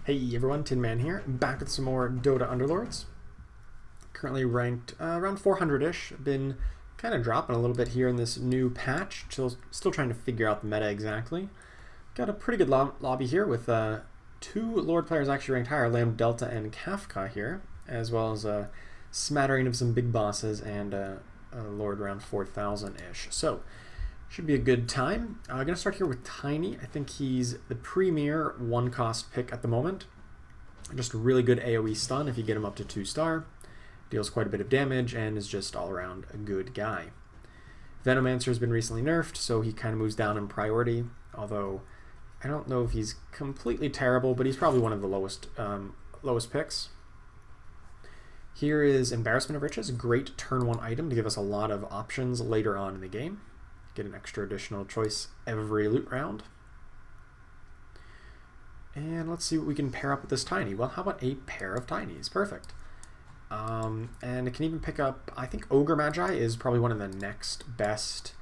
Hey everyone, Tin Man here, back with some more Dota Underlords. Currently ranked around 400-ish. Been kind of dropping a little bit here in this new patch. Still trying to figure out the meta exactly. Got a pretty good lobby here with two Lord players actually ranked higher, Lamb Delta and Kafka here, as well as a smattering of some big bosses and a Lord around 4,000-ish. So, should be a good time. I'm going to start here with Tiny. I think he's the premier one-cost pick at the moment. Just a really good AoE stun if you get him up to 2-star. Deals quite a bit of damage and is just all-around a good guy. Venomancer has been recently nerfed, so he kind of moves down in priority. Although, I don't know if he's completely terrible, but he's probably one of the lowest picks. Here is Embarrassment of Riches. Great turn 1 item to give us a lot of options later on in the game. Get an extra additional choice every loot round. And let's see what we can pair up with this Tiny. Well, how about a pair of Tinies? Perfect. And it can even pick up, I think Ogre Magi is probably one of the next best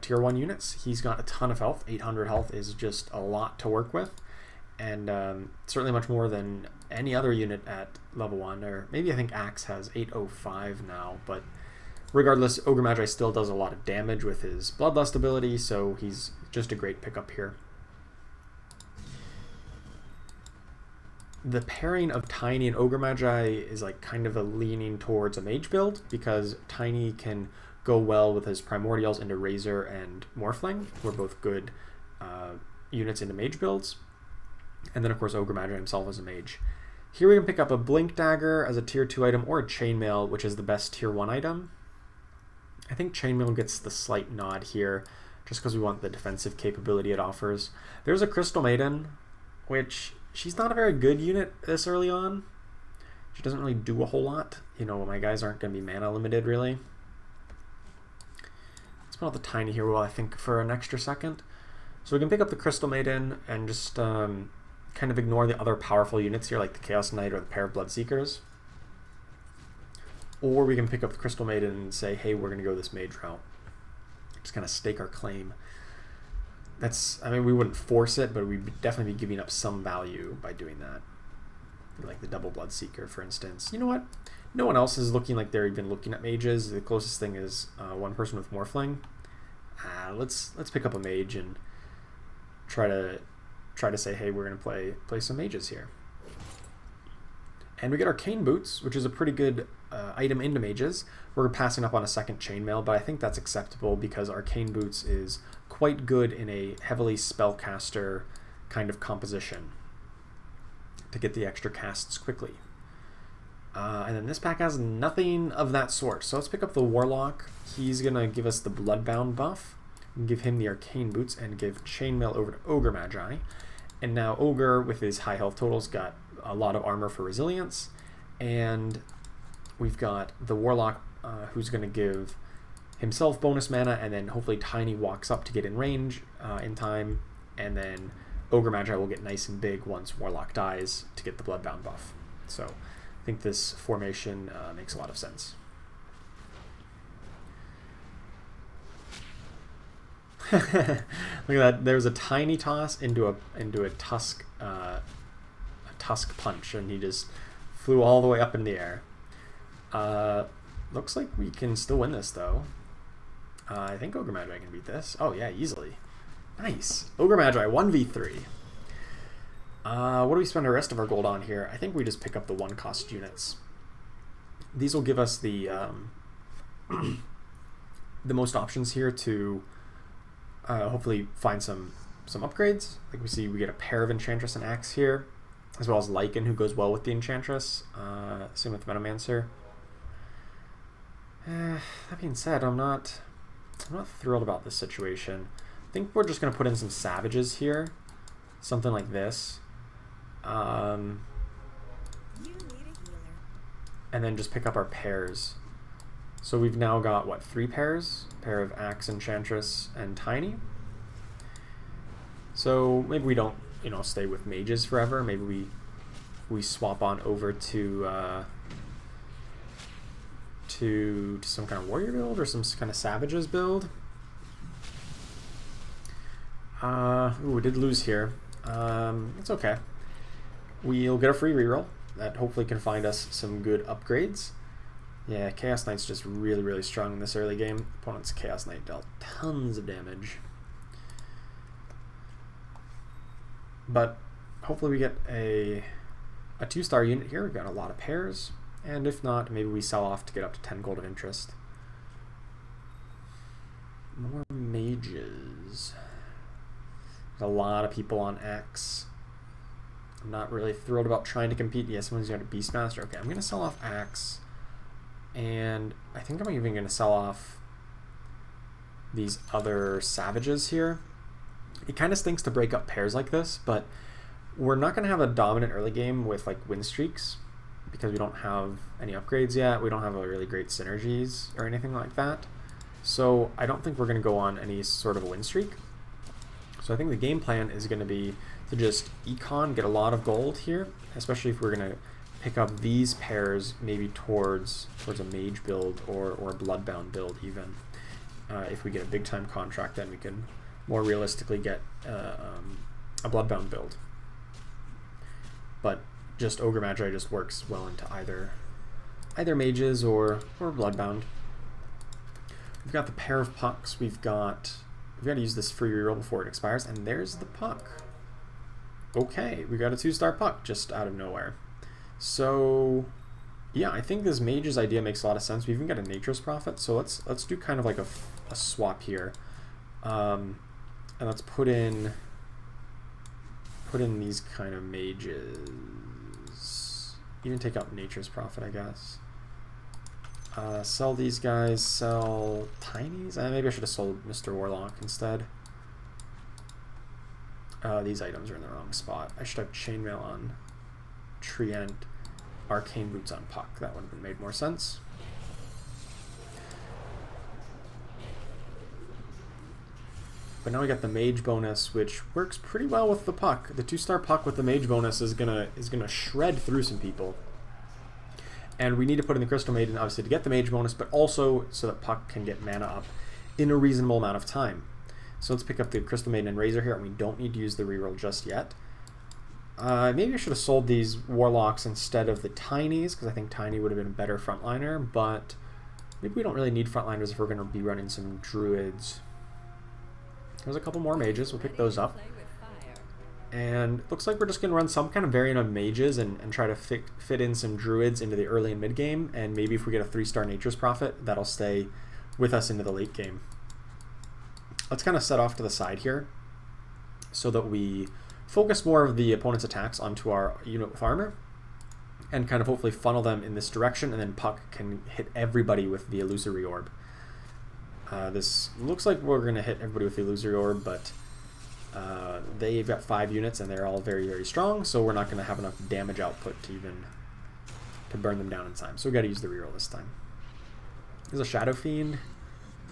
tier 1 units. He's got a ton of health. 800 health is just a lot to work with. And certainly much more than any other unit at level 1. Or maybe I think Axe has 805 now, but regardless, Ogre Magi still does a lot of damage with his Bloodlust ability, so he's just a great pickup here. The pairing of Tiny and Ogre Magi is like kind of a leaning towards a Mage build, because Tiny can go well with his Primordials into Razor and Morphling, who are both good units into Mage builds. And then of course Ogre Magi himself is a Mage. Here we can pick up a Blink Dagger as a tier 2 item, or a Chainmail, which is the best tier 1 item. I think Chainmail gets the slight nod here, just because we want the defensive capability it offers. There's a Crystal Maiden, which she's not a very good unit this early on. She doesn't really do a whole lot. You know, my guys aren't going to be mana limited, really. Let's put out the Tiny here, well, I think, for an extra second. So we can pick up the Crystal Maiden and just kind of ignore the other powerful units here, like the Chaos Knight or the pair of Bloodseekers. Or we can pick up the Crystal Maiden and say, hey, we're going to go this Mage route. Just kind of stake our claim. I mean, we wouldn't force it, but we'd definitely be giving up some value by doing that. Like the double Bloodseeker, for instance. You know what? No one else is looking like they're even looking at mages. The closest thing is one person with Morphling. Let's pick up a Mage and try to say, hey, we're going to play some mages here. And we get Arcane Boots, which is a pretty good item into mages. We're passing up on a second Chainmail, but I think that's acceptable because Arcane Boots is quite good in a heavily spellcaster kind of composition to get the extra casts quickly. And then this pack has nothing of that sort. So let's pick up the Warlock. He's going to give us the Bloodbound buff, and give him the Arcane Boots, and give Chainmail over to Ogre Magi. And now Ogre, with his high health totals, got a lot of armor for resilience, and we've got the Warlock who's going to give himself bonus mana, and then hopefully Tiny walks up to get in range in time, and then Ogre Magi will get nice and big once Warlock dies to get the Bloodbound buff. So I think this formation makes a lot of sense. Look at that, there's a Tiny toss into a Tusk Tusk punch, and he just flew all the way up in the air. Looks like we can still win this, though. I think Ogre Magi can beat this. Oh, yeah, easily. Nice. Ogre Magi, 1v3. What do we spend the rest of our gold on here? I think we just pick up the one-cost units. These will give us the the most options here to hopefully find some upgrades. Like we see, we get a pair of Enchantress and Axe here, as well as Lycan, who goes well with the Enchantress. Same with Venomancer. That being said, I'm not thrilled about this situation. I think we're just going to put in some Savages here. Something like this. And then just pick up our pairs. So we've now got, what, 3 pairs? A pair of Axe, Enchantress, and Tiny. So maybe we don't, stay with mages forever. Maybe we swap on over to some kind of warrior build or some kind of savages build. Ooh, we did lose here. It's okay. we'll get a free reroll that hopefully can find us some good upgrades. Yeah, Chaos Knight's just really, really strong in this early game. Opponent's Chaos Knight dealt tons of damage. But hopefully we get a 2-star unit here. We've got a lot of pairs. And if not, maybe we sell off to get up to 10 gold of interest. More mages. There's a lot of people on Axe. I'm not really thrilled about trying to compete. Yeah, someone's got a Beastmaster. Okay, I'm going to sell off Axe. And I think I'm even going to sell off these other savages here. It kind of stinks to break up pairs like this, but we're not going to have a dominant early game with like win streaks because we don't have any upgrades yet. We don't have a really great synergies or anything like that. So I don't think we're going to go on any sort of a win streak. So I think the game plan is going to be to just econ, get a lot of gold here, especially if we're going to pick up these pairs maybe towards a mage build or a bloodbound build even. If we get a big time contract, then we can more realistically get a bloodbound build. But just Ogre Magi just works well into either mages or bloodbound. We've got the pair of pucks. We've got to use this free reroll before it expires, and there's the puck. Okay, we got a 2-star puck just out of nowhere. So yeah, I think this mage's idea makes a lot of sense. We even got a Nature's Prophet, so let's do kind of like a swap here, and let's put in these kind of mages. Even take out Nature's Prophet, I guess. Sell these guys, sell Tinies? Maybe I should have sold Mr. Warlock instead. These items are in the wrong spot. I should have Chainmail on Trient, Arcane Boots on Puck. That would have made more sense. But now we got the Mage bonus, which works pretty well with the Puck. The 2-star Puck with the Mage bonus is gonna shred through some people. And we need to put in the Crystal Maiden, obviously, to get the Mage bonus, but also so that Puck can get mana up in a reasonable amount of time. So let's pick up the Crystal Maiden and Razor here, and we don't need to use the reroll just yet. Maybe I should have sold these Warlocks instead of the Tinies, because I think Tiny would have been a better frontliner, but maybe we don't really need frontliners if we're going to be running some Druids. There's a couple more Mages, we'll pick those up. And looks like we're just going to run some kind of variant of Mages and try to fit in some Druids into the early and mid game, and maybe if we get a 3-star Nature's Prophet, that'll stay with us into the late game. Let's kind of set off to the side here so that we focus more of the opponent's attacks onto our unit with armor and kind of hopefully funnel them in this direction, and then Puck can hit everybody with the Illusory Orb. This looks like we're going to hit everybody with the Illusory Orb, but they've got 5 units and they're all very, very strong, so we're not going to have enough damage output to burn them down in time. So we've got to use the reroll this time. There's a Shadow Fiend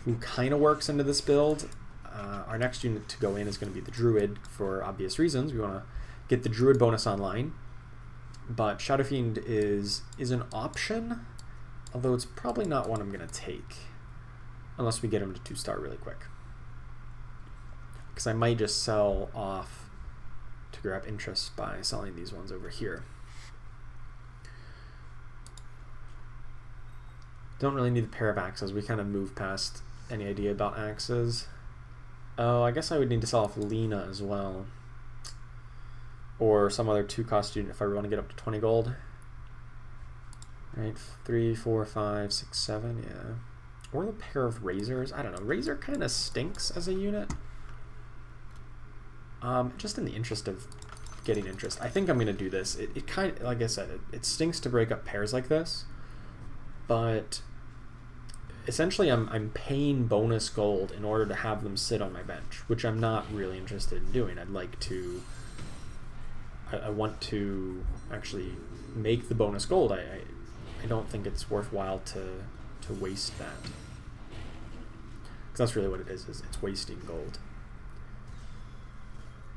who kind of works into this build. Our next unit to go in is going to be the Druid for obvious reasons. We want to get the Druid bonus online, but Shadow Fiend is an option, although it's probably not one I'm going to take unless we get him to 2-star really quick. Because I might just sell off to grab interest by selling these ones over here. Don't really need a pair of axes. We kind of moved past any idea about axes. Oh, I guess I would need to sell off Lena as well. Or some other 2-cost unit if I want to get up to 20 gold. Right, 3, 4, 5, 6, 7, yeah. Or the pair of Razors. I don't know. Razor kind of stinks as a unit. Just in the interest of getting interest. I think I'm going to do this. It kind of, like I said, it stinks to break up pairs like this. But essentially I'm paying bonus gold in order to have them sit on my bench, which I'm not really interested in doing. I'd like to... I want to actually make the bonus gold. I don't think it's worthwhile to waste that. Because that's really what it is it's wasting gold.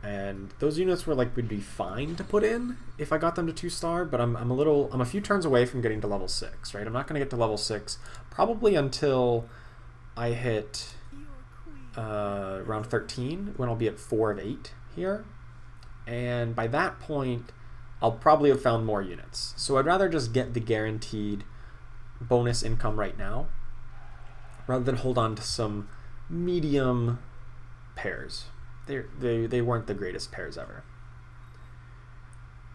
And those units would be fine to put in if I got them to 2-star, but I'm a few turns away from getting to level 6, right? I'm not going to get to level 6 probably until I hit round 13, when I'll be at 4 of 8 here. And by that point, I'll probably have found more units. So I'd rather just get the guaranteed bonus income right now rather than hold on to some medium pairs. They weren't the greatest pairs ever.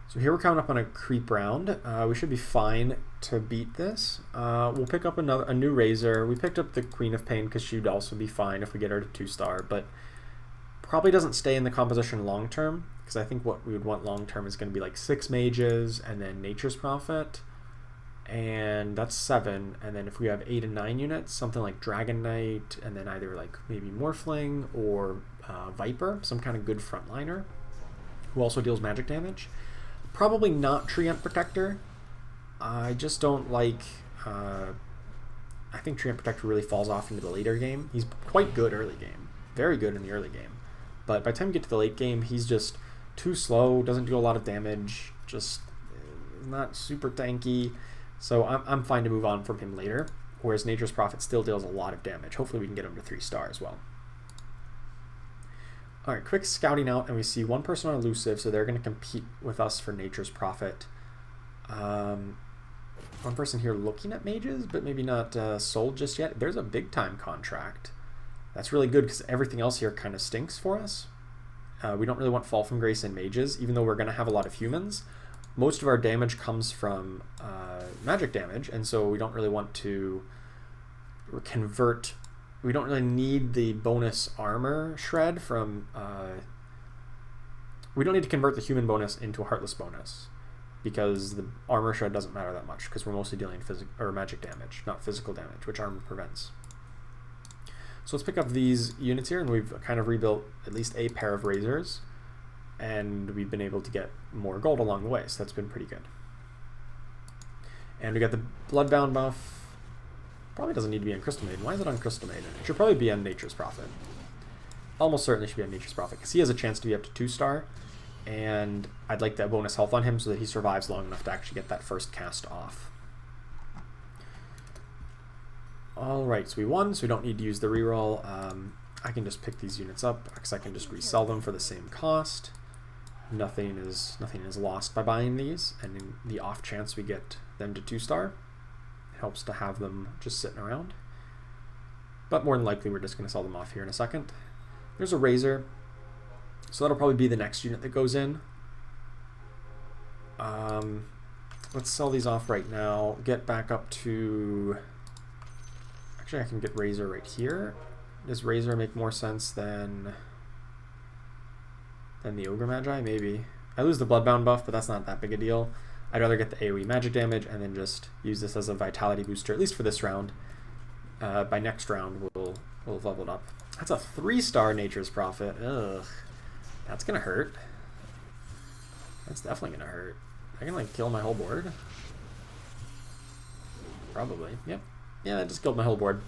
So here we're coming up on a creep round. We should be fine to beat this. We'll pick up a new Razor. We picked up the Queen of Pain because she'd also be fine if we get her to 2-star, but probably doesn't stay in the composition long term, because I think what we would want long term is going to be like 6 mages and then Nature's Prophet, and that's 7. And then if we have 8 and 9 units, something like Dragon Knight, and then either like maybe Morphling or Viper, some kind of good frontliner who also deals magic damage. Probably not Treant Protector. I just don't like... I think Treant Protector really falls off into the later game. He's quite good early game. Very good in the early game. But by the time you get to the late game, he's just too slow, doesn't do a lot of damage, just not super tanky. So I'm fine to move on from him later, whereas Nature's Prophet still deals a lot of damage. Hopefully we can get him to 3-star as well. Alright, quick scouting out, and we see one person on Elusive, so they're going to compete with us for Nature's Prophet. One person here looking at mages, but maybe not sold just yet. There's a big time contract. That's really good because everything else here kind of stinks for us. We don't really want Fall from Grace and mages, even though we're going to have a lot of humans. Most of our damage comes from magic damage, and so we don't really want to convert... We don't really need the bonus armor shred from... we don't need to convert the human bonus into a Heartless bonus, because the armor shred doesn't matter that much, because we're mostly dealing magic damage, not physical damage, which armor prevents. So let's pick up these units here, and we've kind of rebuilt at least a pair of Razors, and we've been able to get more gold along the way, so that's been pretty good. And we got the Bloodbound buff. Probably doesn't need to be on Crystal Maiden. Why is it on Crystal Maiden? It should probably be on Nature's Prophet. Almost certainly should be on Nature's Prophet, because he has a chance to be up to 2-star, and I'd like that bonus health on him so that he survives long enough to actually get that first cast off. Alright, so we won, so we don't need to use the reroll. I can just pick these units up, because I can just resell them for the same cost. Nothing is lost by buying these, and in the off chance we get them to 2-star, it helps to have them just sitting around. But more than likely we're just going to sell them off here in a second. There's a Razor, so that'll probably be the next unit that goes in. Let's sell these off right now, get back up to... Actually, I can get Razor right here. Does Razor make more sense than the Ogre Magi? Maybe. I lose the Bloodbound buff, but that's not that big a deal. I'd rather get the AoE magic damage and then just use this as a vitality booster, at least for this round. By next round, we'll have leveled up. That's a 3-star Nature's Prophet. Ugh. That's gonna hurt. That's definitely gonna hurt. I can like kill my whole board. Probably. Yep. Yeah, that just killed my whole board.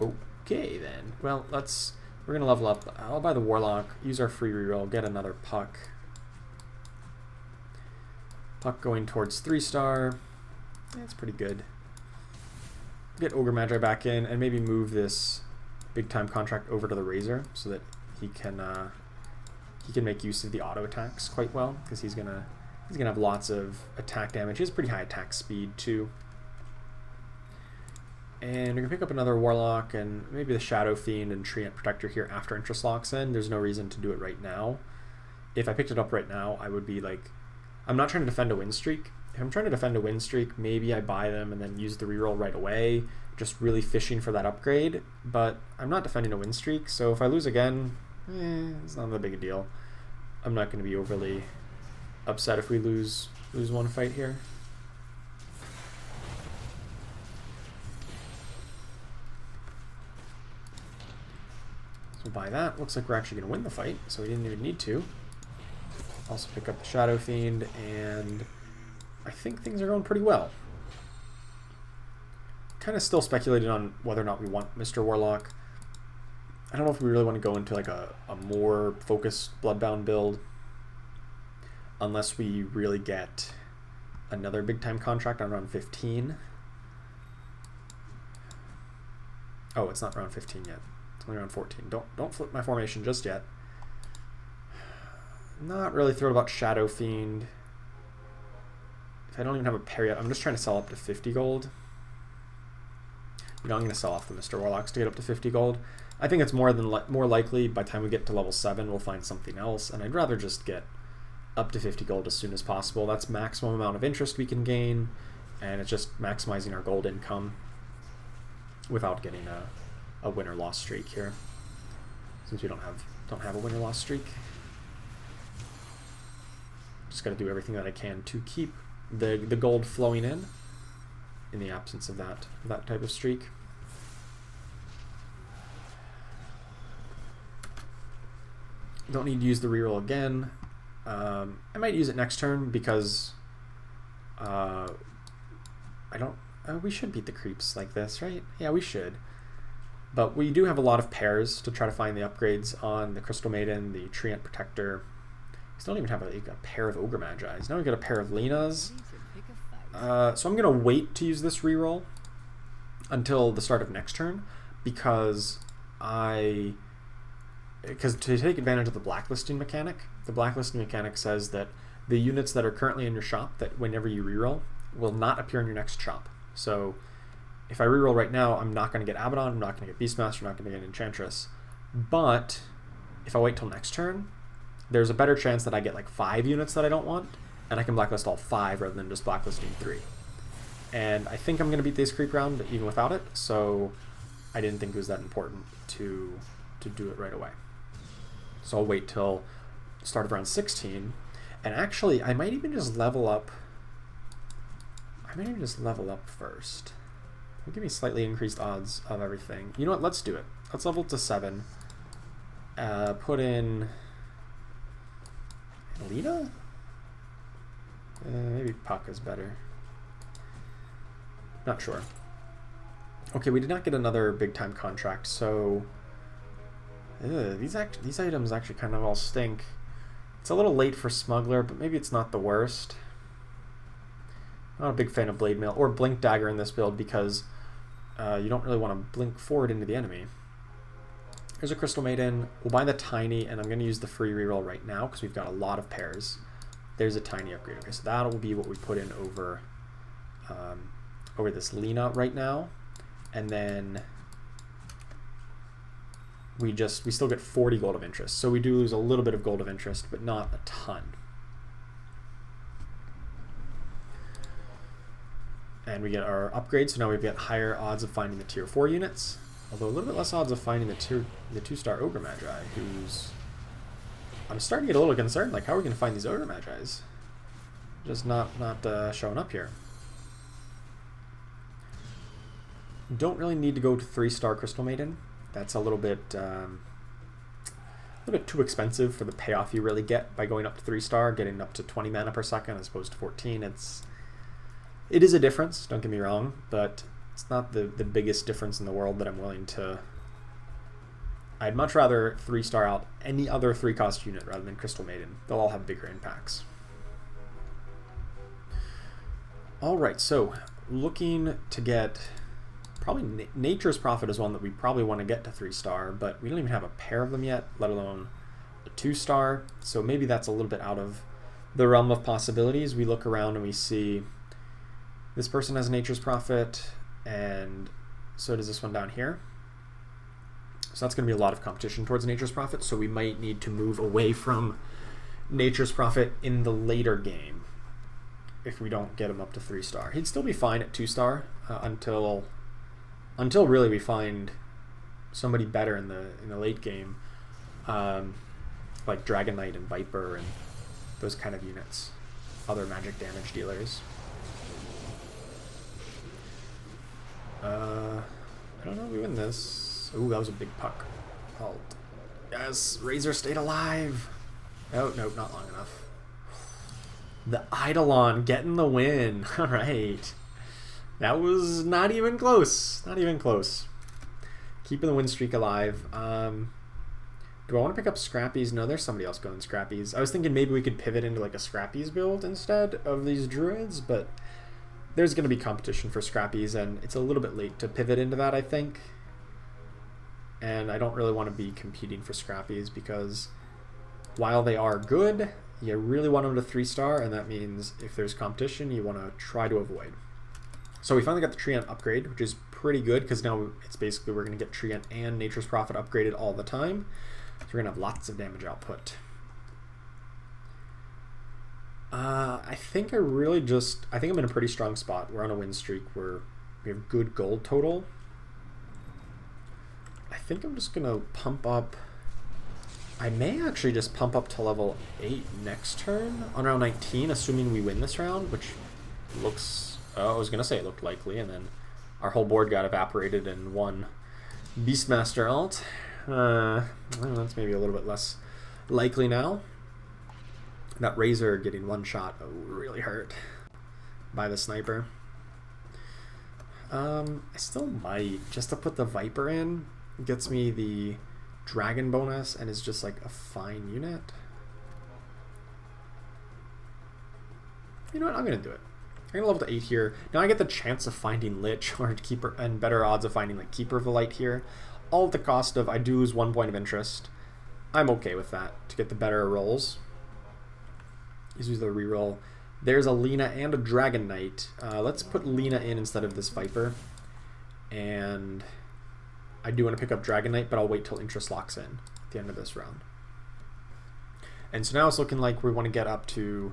Okay then. Well, we're gonna level up. I'll buy the Warlock, use our free reroll, get another Puck. Puck going towards 3-star. That's pretty good. Get Ogre Magi back in and maybe move this big time contract over to the Razor so that he can make use of the auto attacks quite well, because he's gonna have lots of attack damage. He has pretty high attack speed too. And we're going to pick up another Warlock and maybe the Shadow Fiend and Treant Protector here after Interest locks in. There's no reason to do it right now. If I picked it up right now, I would be like... I'm not trying to defend a win streak. If I'm trying to defend a win streak, maybe I buy them and then use the reroll right away, just really fishing for that upgrade. But I'm not defending a win streak, so if I lose again, it's not that big a deal. I'm not going to be overly upset if we lose one fight here. So by that, looks like we're actually going to win the fight, so we didn't even need to. Also pick up the Shadow Fiend, and I think things are going pretty well. Kind of still speculating on whether or not we want Mr. Warlock. I don't know if we really want to go into like a more focused Bloodbound build, unless we really get another big time contract on round 15. Oh, it's not round 15 yet. It's only round 14. Don't flip my formation just yet. Not really thrilled about Shadow Fiend. If I don't even have a pair yet, I'm just trying to sell up to 50 gold. You know, I'm going to sell off the Mr. Warlocks to get up to 50 gold. I think it's more likely by the time we get to level 7 we'll find something else, and I'd rather just get up to 50 gold as soon as possible. That's maximum amount of interest we can gain, and it's just maximizing our gold income without getting a win or loss streak here, since we don't have a win or loss streak. Just got to do everything that I can to keep the gold flowing in the absence of that type of streak. Don't need to use the reroll again. I might use it next turn because we should beat the creeps like this, right? Yeah, we should. But we do have a lot of pairs to try to find the upgrades on the Crystal Maiden, the Treant Protector. We still don't even have a pair of Ogre Magi's. Now we got a pair of Lenas. So I'm going to wait to use this reroll until the start of next turn because to take advantage of the blacklisting mechanic. The blacklisting mechanic says that the units that are currently in your shop that whenever you reroll will not appear in your next shop. So if I reroll right now, I'm not going to get Abaddon, I'm not going to get Beastmaster, I'm not going to get Enchantress. But if I wait till next turn, there's a better chance that I get like 5 units that I don't want, and I can blacklist all 5 rather than just blacklisting 3. And I think I'm going to beat this creep round even without it, so I didn't think it was that important to do it right away. So I'll wait till start of round 16, and actually I might even just level up. First. It'll give me slightly increased odds of everything. You know what? Let's do it. Let's level to 7. Put in Alina? Maybe Puck is better. Not sure. Okay, we did not get another big time contract, so these items actually kind of all stink. It's a little late for Smuggler, but maybe it's not the worst. Not a big fan of Blade Mail or Blink Dagger in this build because you don't really want to blink forward into the enemy. Here's a Crystal Maiden. We'll buy the Tiny, and I'm going to use the free reroll right now because we've got a lot of pairs. There's a Tiny upgrade. Okay, so that will be what we put in over this Lena right now, and then we still get 40 gold of interest. So we do lose a little bit of gold of interest, but not a ton. And we get our upgrade, so now we've got higher odds of finding the tier 4 units, although a little bit less odds of finding the 2-star Ogre Magi, who's... I'm starting to get a little concerned, like how are we going to find these Ogre Magi's? Just not showing up here. Don't really need to go to 3-star Crystal Maiden. That's a little bit too expensive for the payoff you really get by going up to 3-star, getting up to 20 mana per second as opposed to 14. It is a difference, don't get me wrong, but it's not the biggest difference in the world that I'm willing to... I'd much rather 3-star out any other 3-cost unit rather than Crystal Maiden. They'll all have bigger impacts. Alright, so looking to get... Probably Nature's Prophet is one that we probably want to get to 3-star, but we don't even have a pair of them yet, let alone a 2-star, so maybe that's a little bit out of the realm of possibilities. We look around and we see this person has Nature's Prophet, and so does this one down here. So that's going to be a lot of competition towards Nature's Prophet, so we might need to move away from Nature's Prophet in the later game if we don't get him up to 3-star. He'd still be fine at 2-star until really we find somebody better in the late game, like Dragon Knight and Viper and those kind of units, other magic damage dealers. I don't know if we win this. Ooh, that was a big puck. Halt. Yes, Razor stayed alive. Oh, no, not long enough. The Eidolon getting the win. All right. That was not even close. Not even close. Keeping the win streak alive. Do I want to pick up Scrappies? No, there's somebody else going Scrappies. I was thinking maybe we could pivot into like a Scrappies build instead of these Druids, but there's going to be competition for Scrappies, and it's a little bit late to pivot into that, I think. And I don't really want to be competing for Scrappies because while they are good, you really want them to 3-star, and that means if there's competition, you want to try to avoid. So we finally got the Treant upgrade, which is pretty good because now it's basically we're going to get Treant and Nature's Prophet upgraded all the time. So we're going to have lots of damage output. I think I'm in a pretty strong spot. We're on a win streak where we have good gold total. I think I'm just going to pump up. I may actually just pump up to level 8 next turn on round 19, assuming we win this round, which looks, I was going to say it looked likely, and then our whole board got evaporated in one Beastmaster alt. That's maybe a little bit less likely now. That Razor getting one shot really hurt by the sniper. I still might, just to put the Viper in, gets me the Dragon bonus and is just like a fine unit. You know what? I'm gonna do it. I'm gonna level to 8 here. Now I get the chance of finding Lich or Keeper, and better odds of finding like Keeper of the Light here. All at the cost of I do lose 1 point of interest. I'm okay with that to get the better rolls. Use the reroll. There's a Lina and a Dragon Knight. Let's put Lina in instead of this Viper. And I do want to pick up Dragon Knight, but I'll wait till interest locks in at the end of this round. And so now it's looking like we want to get up to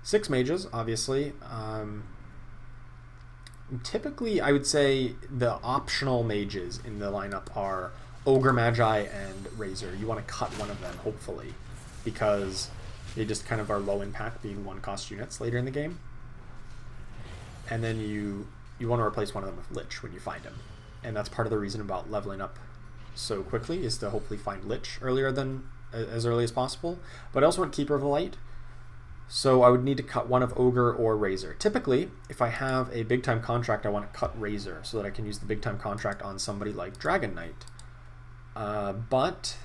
6 mages, obviously. Typically, I would say the optional mages in the lineup are Ogre, Magi, and Razor. You want to cut one of them, hopefully, because they just kind of are low impact, being 1-cost units later in the game. And then you want to replace one of them with Lich when you find him. And that's part of the reason about leveling up so quickly, is to hopefully find Lich as early as possible. But I also want Keeper of the Light. So I would need to cut one of Ogre or Razor. Typically, if I have a big time contract, I want to cut Razor so that I can use the big time contract on somebody like Dragon Knight. But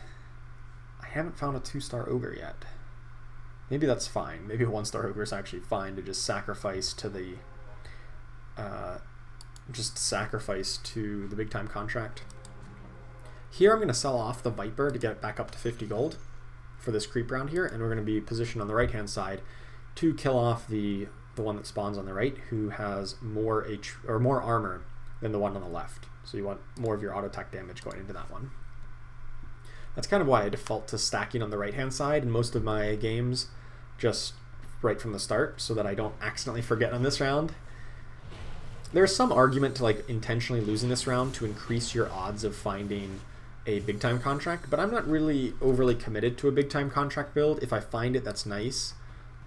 I haven't found a 2-star Ogre yet. Maybe that's fine. Maybe a 1-star Ogre is actually fine to just sacrifice to the big time contract. Here I'm going to sell off the Viper to get it back up to 50 gold for this creep round here, and we're going to be positioned on the right hand side to kill off the one that spawns on the right, who has more armor than the one on the left. So you want more of your auto attack damage going into that one. That's kind of why I default to stacking on the right hand side in most of my games, just right from the start, so that I don't accidentally forget on this round. There's some argument to like intentionally losing this round to increase your odds of finding a big time contract, but I'm not really overly committed to a big time contract build. If I find it, that's nice.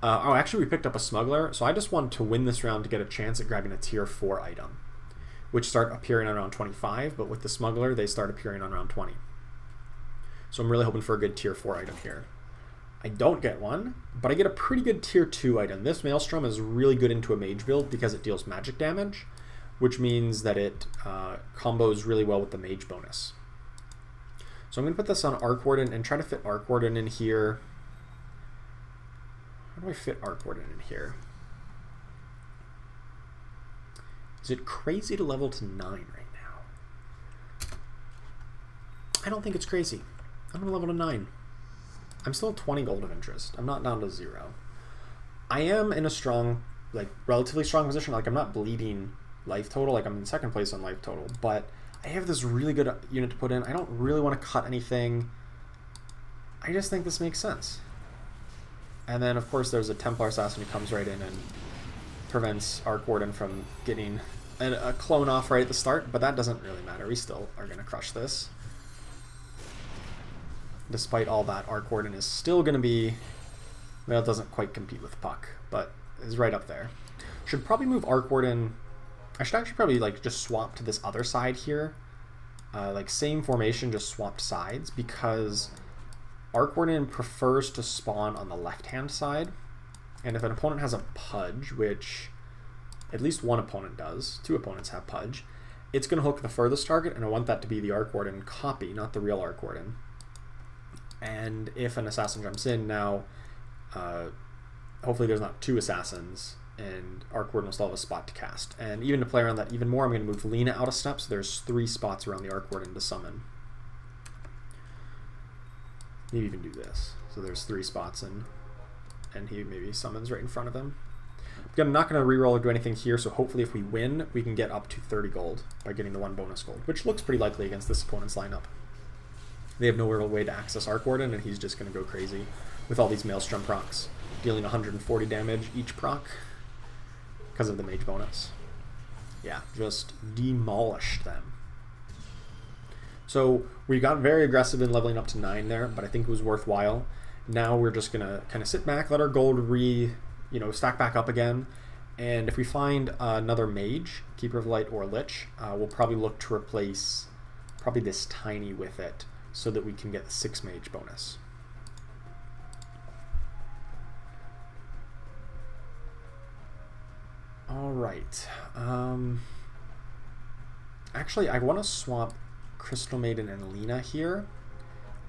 Actually we picked up a smuggler, so I just wanted to win this round to get a chance at grabbing a tier 4 item, which start appearing on round 25, but with the smuggler they start appearing on round 20. So I'm really hoping for a good tier 4 item here. I don't get one, but I get a pretty good tier 2 item. This Maelstrom is really good into a mage build because it deals magic damage, which means that it combos really well with the mage bonus. So I'm going to put this on Arc Warden and try to fit Arc Warden in here. How do I fit Arc Warden in here? Is it crazy to level to 9 right now? I don't think it's crazy. I'm going to level to 9. I'm still 20 gold of interest. I'm not down to 0. I am in a strong, relatively strong position. I'm not bleeding life total. I'm in second place on life total, but I have this really good unit to put in. I don't really want to cut anything. I just think this makes sense. And then, of course, there's a Templar Assassin who comes right in and prevents Arc Warden from getting a clone off right at the start, but that doesn't really matter. We still are going to crush this. Despite all that, Arc Warden is still going to be... Well, it doesn't quite compete with Puck, but is right up there. Should probably move Arc Warden... I should actually probably just swap to this other side here. Same formation, just swapped sides, because Arc Warden prefers to spawn on the left-hand side. And if an opponent has a Pudge, which at least one opponent does, 2 opponents have Pudge, it's going to hook the furthest target, and I want that to be the Arc Warden copy, not the real Arc Warden. And if an assassin jumps in now, hopefully there's not 2 assassins, and Arc Warden will still have a spot to cast. And even to play around that even more, I'm going to move Lina out a step, so there's 3 spots around the Arc Warden to summon. Maybe even do this. So there's 3 spots, and he maybe summons right in front of him. I'm not going to reroll or do anything here, so hopefully if we win, we can get up to 30 gold by getting the 1 bonus gold, which looks pretty likely against this opponent's lineup. They have no real way to access Arc Warden, and he's just going to go crazy with all these Maelstrom procs, dealing 140 damage each proc because of the Mage bonus. Yeah, just demolished them. So we got very aggressive in leveling up to 9 there, but I think it was worthwhile. Now we're just going to kind of sit back, let our gold stack back up again, and if we find another Mage, Keeper of Light or Lich, we'll probably look to replace probably this Tiny with it so that we can get the 6 Mage bonus. Alright. Actually, I want to swap Crystal Maiden and Lena here.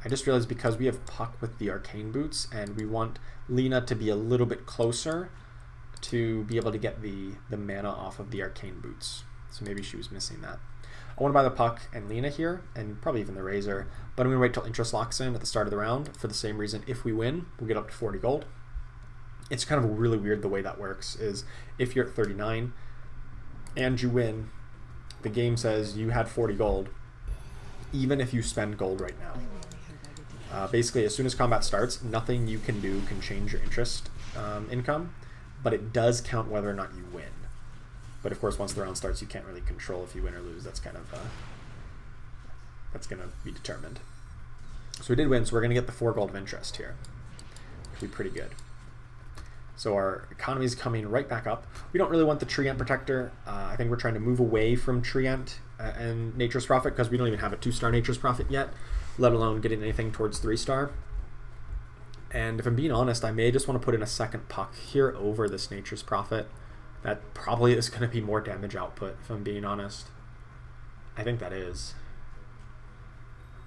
I just realized because we have Puck with the Arcane Boots, and we want Lena to be a little bit closer to be able to get the mana off of the Arcane Boots. So maybe she was missing that. I want to buy the Puck and Lena here, and probably even the Razor, but I'm going to wait till interest locks in at the start of the round for the same reason. If we win, we'll get up to 40 gold. It's kind of really weird the way that works, is if you're at 39 and you win, the game says you had 40 gold, even if you spend gold right now. Basically, as soon as combat starts, nothing you can do can change your interest income, but it does count whether or not you win. But of course, once the round starts, you can't really control if you win or lose. That's kind of that's going to be determined. So we did win, so we're going to get the 4 gold of interest here, which would be pretty good. So our economy is coming right back up. We don't really want the Treant Protector. I think we're trying to move away from Treant and Nature's Prophet because we don't even have a 2-star Nature's Prophet yet, let alone getting anything towards 3-star. And if I'm being honest, I may just want to put in a second Puck here over this Nature's Prophet. That probably is going to be more damage output, if I'm being honest. I think that is.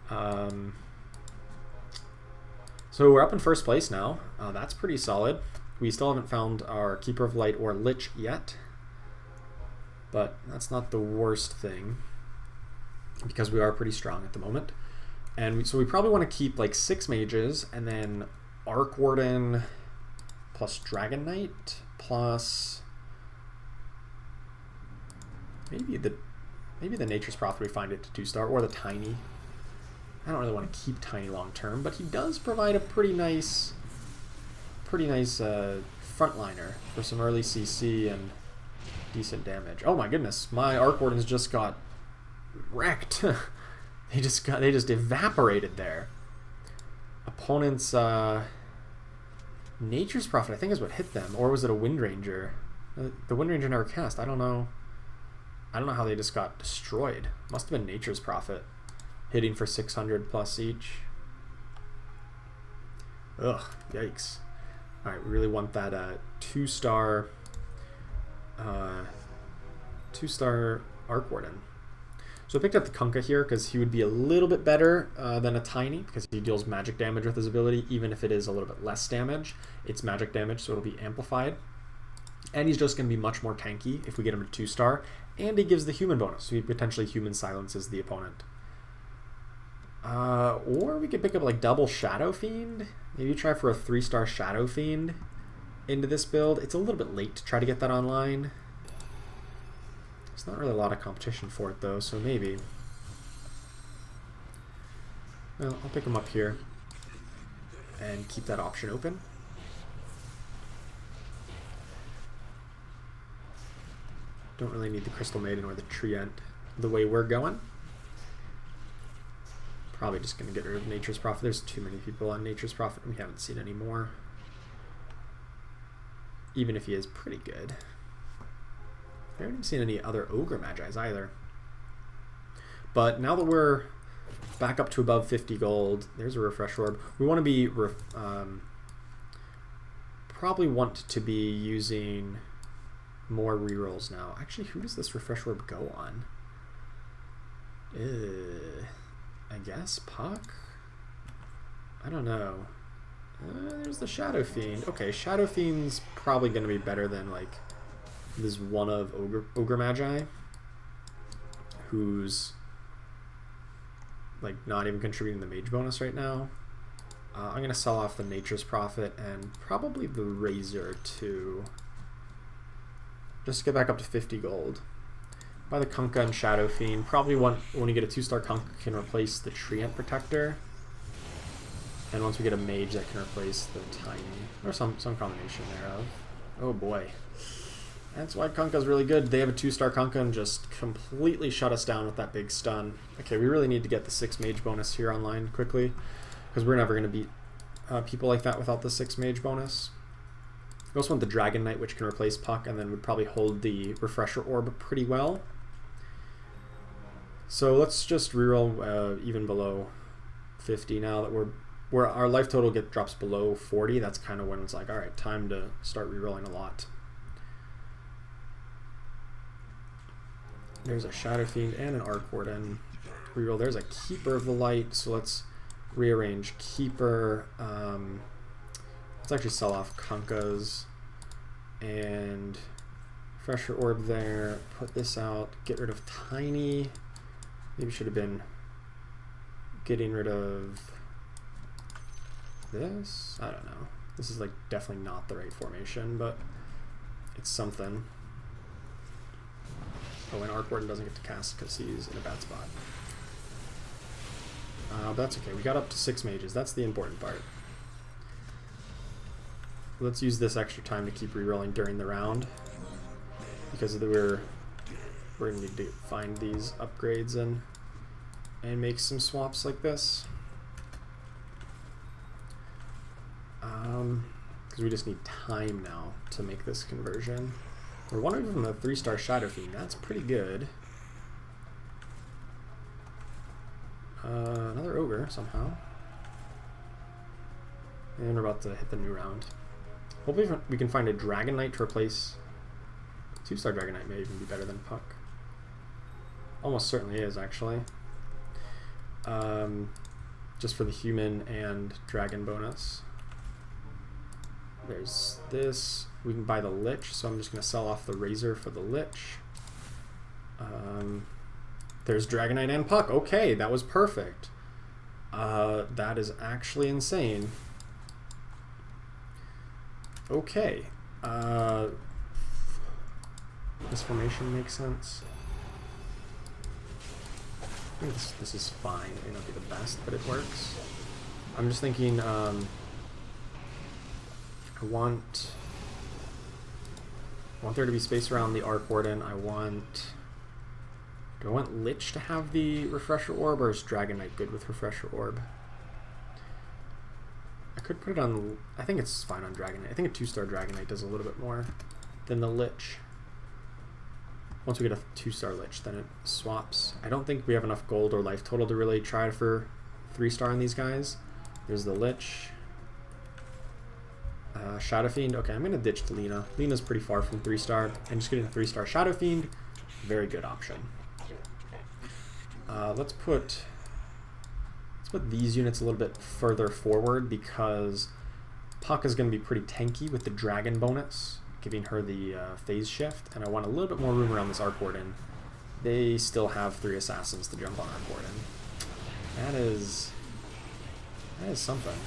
So we're up in first place now. That's pretty solid. We still haven't found our Keeper of Light or Lich yet, but that's not the worst thing because we are pretty strong at the moment. And so we probably want to keep like 6 Mages and then Arc Warden plus Dragon Knight plus maybe the Nature's Prophet we find it to 2-star, or the Tiny. I don't really want to keep Tiny long term, but he does provide a pretty nice frontliner for some early CC and decent damage. Oh my goodness, my Arc Wardens just got wrecked. they just evaporated there. Opponent's Nature's Prophet, I think, is what hit them, or was it a Wind Ranger? The Wind Ranger never cast. I don't know how they just got destroyed. Must have been Nature's Prophet hitting for 600 plus each. Ugh, yikes. Alright, we really want that 2-star Arc Warden. So I picked up the Kunkka here because he would be a little bit better than a Tiny because he deals magic damage with his ability, even if it is a little bit less damage. It's magic damage, so it'll be amplified. And he's just going to be much more tanky if we get him to 2-star, and he gives the human bonus, so he potentially human silences the opponent. Or we could pick up like double Shadow Fiend. Maybe try for a 3-star Shadow Fiend into this build. It's a little bit late to try to get that online. There's not really a lot of competition for it though, so maybe. Well, I'll pick him up here and keep that option open. Don't really need the Crystal Maiden or the Treant the way we're going. Probably just going to get rid of Nature's Prophet. There's too many people on Nature's Prophet. We haven't seen any more. Even if he is pretty good. I haven't even seen any other Ogre Magi's either. But now that we're back up to above 50 gold, there's a Refresh Orb. We want to be... probably want to be using more rerolls now. Actually, who does this Refresh Orb go on? I guess Puck? I don't know. There's the Shadow Fiend. Okay, Shadow Fiend's probably going to be better than like this one of Ogre Magi, who's like not even contributing the Mage bonus right now. I'm going to sell off the Nature's Prophet and probably the Razor too. Just to get back up to 50 gold. Buy the Kunkka and Shadow Fiend. Probably when you get a 2-star Kunkka can replace the Treant Protector. And once we get a Mage that can replace the Tiny. Or some combination thereof. Oh boy. That's why Kunkka's really good. They have a 2-star Kunkka and just completely shut us down with that big stun. Okay, we really need to get the 6 Mage bonus here online quickly. Because we're never going to beat people like that without the 6 Mage bonus. We also want the Dragon Knight, which can replace Puck, and then would probably hold the Refresher Orb pretty well. So let's just reroll even below 50 now that where our life total drops below 40. That's kind of when it's like, all right, time to start rerolling a lot. There's a Shadow Fiend and an Arc Warden. Reroll. There's a Keeper of the Light. So let's rearrange Keeper. Let's actually sell off Kunkka's and Refresher Orb there. Put this out. Get rid of Tiny. Maybe should have been getting rid of this. I don't know. This is like definitely not the right formation, but it's something. Oh, and Arc Warden doesn't get to cast because he's in a bad spot. But that's okay. We got up to 6 mages. That's the important part. Let's use this extra time to keep rerolling during the round because we're going to need to find these upgrades and make some swaps like this. Because we just need time now to make this conversion. We're one away from the 3-star Shadow Fiend. That's pretty good. Another Ogre somehow. And we're about to hit the new round. Hopefully we can find a Dragon Knight to replace... 2-star Dragon Knight may even be better than Puck. Almost certainly is, actually. Just for the human and dragon bonus. There's this. We can buy the Lich, so I'm just going to sell off the Razor for the Lich. There's Dragon Knight and Puck. Okay, that was perfect. That is actually insane. Okay. This formation makes sense. I think this is fine. It may not be the best, but it works. I'm just thinking, I want there to be space around the Arc Warden. Do I want Lich to have the Refresher Orb, or is Dragon Knight good with Refresher Orb? I could put it on... I think it's fine on Dragon Knight. I think a 2-star Dragon Knight does a little bit more than the Lich. Once we get a 2-star Lich, then it swaps. I don't think we have enough gold or life total to really try for 3-star on these guys. There's the Lich. Shadow Fiend. Okay, I'm going to ditch the Lina. Lina's pretty far from 3-star. And just getting a 3-star Shadow Fiend, very good option. Let's put these units a little bit further forward because Puck is going to be pretty tanky with the Dragon bonus, giving her the phase shift, and I want a little bit more room around this Arc Warden. They still have 3 assassins to jump on Arc Warden. That is something.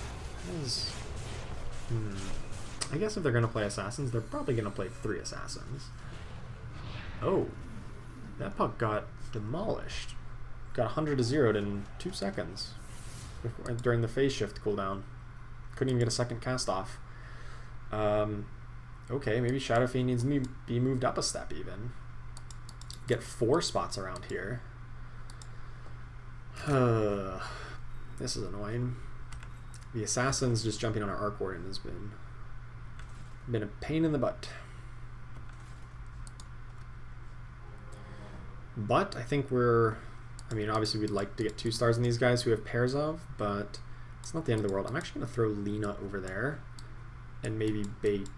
That is, I guess if they're going to play assassins, they're probably going to play 3 assassins. Oh, that Puck got demolished. Got 100 to 0'd in 2 seconds during the phase shift cooldown. Couldn't even get a second cast off. Okay, maybe Shadow Fiend needs to be moved up a step even. Get 4 spots around here. This is annoying. The assassins just jumping on our Arc Warden has been a pain in the butt. But I think I mean, obviously we'd like to get 2 stars in these guys who have pairs of, but it's not the end of the world. I'm actually going to throw Lina over there and maybe bait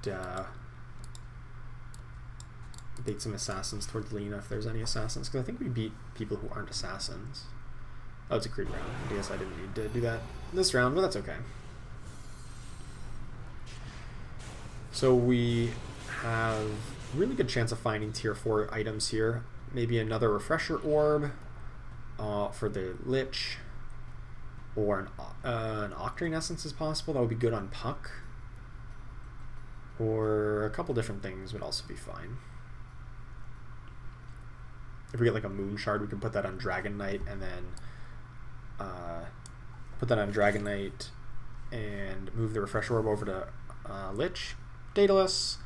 some assassins towards Lina if there's any assassins, because I think we beat people who aren't assassins. Oh, it's a creep round. I guess I didn't need to do that this round, but that's okay. So we have really good chance of finding tier 4 items here. Maybe another Refresher Orb for the Lich. Or an Octarine Essence is possible. That would be good on Puck. Or a couple different things would also be fine. If we get like a Moon Shard, we can put that on Dragon Knight and then put that on Dragon Knight and move the Refresh Orb over to Lich. Daedalus,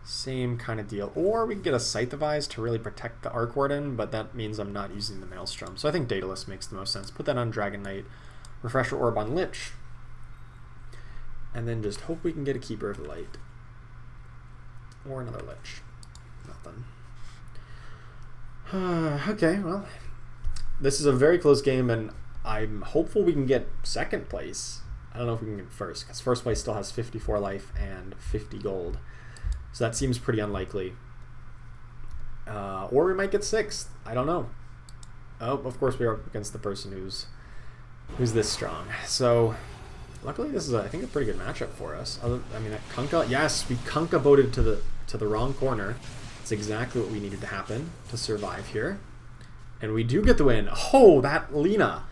same kind of deal. Or we can get a Scythe of Eyes to really protect the Arc Warden, but that means I'm not using the Maelstrom. So I think Daedalus makes the most sense. Put that on Dragon Knight, Refresher Orb on Lich, and then just hope we can get a Keeper of the Light. Or another Lich. Nothing. Okay, well, this is a very close game, and I'm hopeful we can get second place. I don't know if we can get first, because first place still has 54 life and 50 gold. So that seems pretty unlikely. Or we might get sixth. I don't know. Oh, of course we are up against the person who's this strong. So luckily this is, I think, a pretty good matchup for us. I mean, that Kunkka, yes, we Kunkka boated to the wrong corner. It's exactly what we needed to happen to survive here. And we do get the win. Oh, that Lina.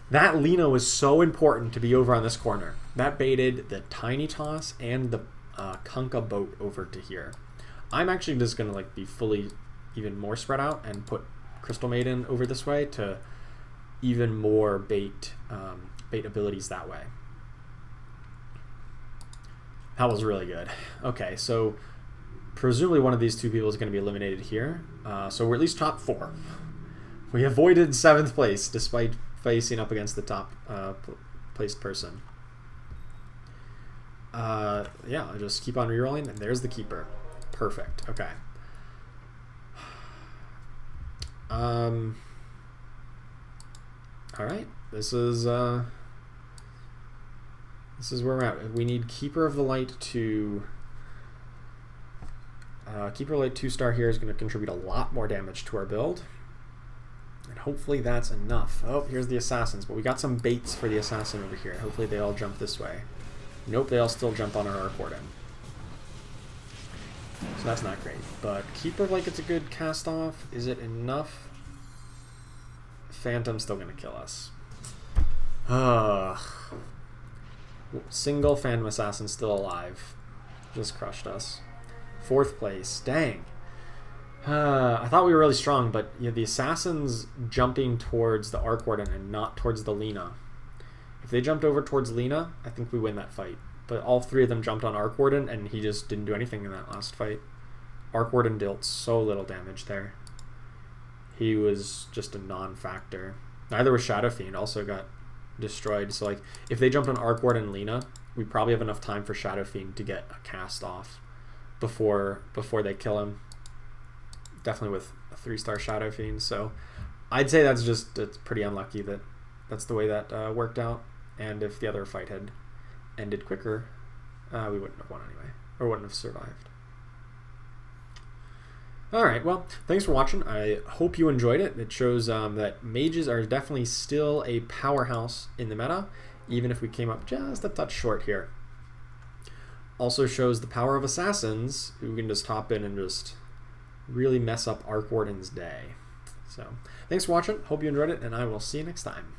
That Lina was so important to be over on this corner. That baited the Tiny Toss and the Kunkka boat over to here. I'm actually just going to like be fully even more spread out and put Crystal Maiden over this way to even more bait abilities that way. That was really good. Okay, so presumably one of these two people is going to be eliminated here. So we're at least top 4. We avoided 7th place despite facing up against the top placed person. Yeah, I'll just keep on rerolling, and there's the Keeper. Perfect. Okay. All right. This is where we're at. We need Keeper of the Light to Keeper of the Light 2-star here is going to contribute a lot more damage to our build. And hopefully that's enough. Oh, here's the assassins, but we got some baits for the assassin over here. Hopefully they all jump this way. Nope, they all still jump on our Arc Warden. So that's not great. But Keeper of Light gets a good cast off. Is it enough? Phantom's still going to kill us. Ugh. Single Phantom Assassin still alive. Just crushed us. 4th place. Dang. I thought we were really strong, but you know, the assassins jumping towards the Arc Warden and not towards the Lina. If they jumped over towards Lina, I think we win that fight. But all 3 of them jumped on Arc Warden, and he just didn't do anything in that last fight. Arc Warden dealt so little damage there. He was just a non-factor. Neither was Shadow Fiend, also got destroyed. So like, if they jumped on Arc Warden and Lina, we probably have enough time for Shadow Fiend to get a cast off before they kill him. Definitely with a 3-star Shadow Fiend. So I'd say it's pretty unlucky that that's the way that worked out. And if the other fight had ended quicker, we wouldn't have won anyway, or wouldn't have survived. Alright, well, thanks for watching. I hope you enjoyed it. It shows that mages are definitely still a powerhouse in the meta, even if we came up just a touch short here. Also shows the power of assassins, who can just hop in and just really mess up Arc Warden's day. So, thanks for watching. Hope you enjoyed it, and I will see you next time.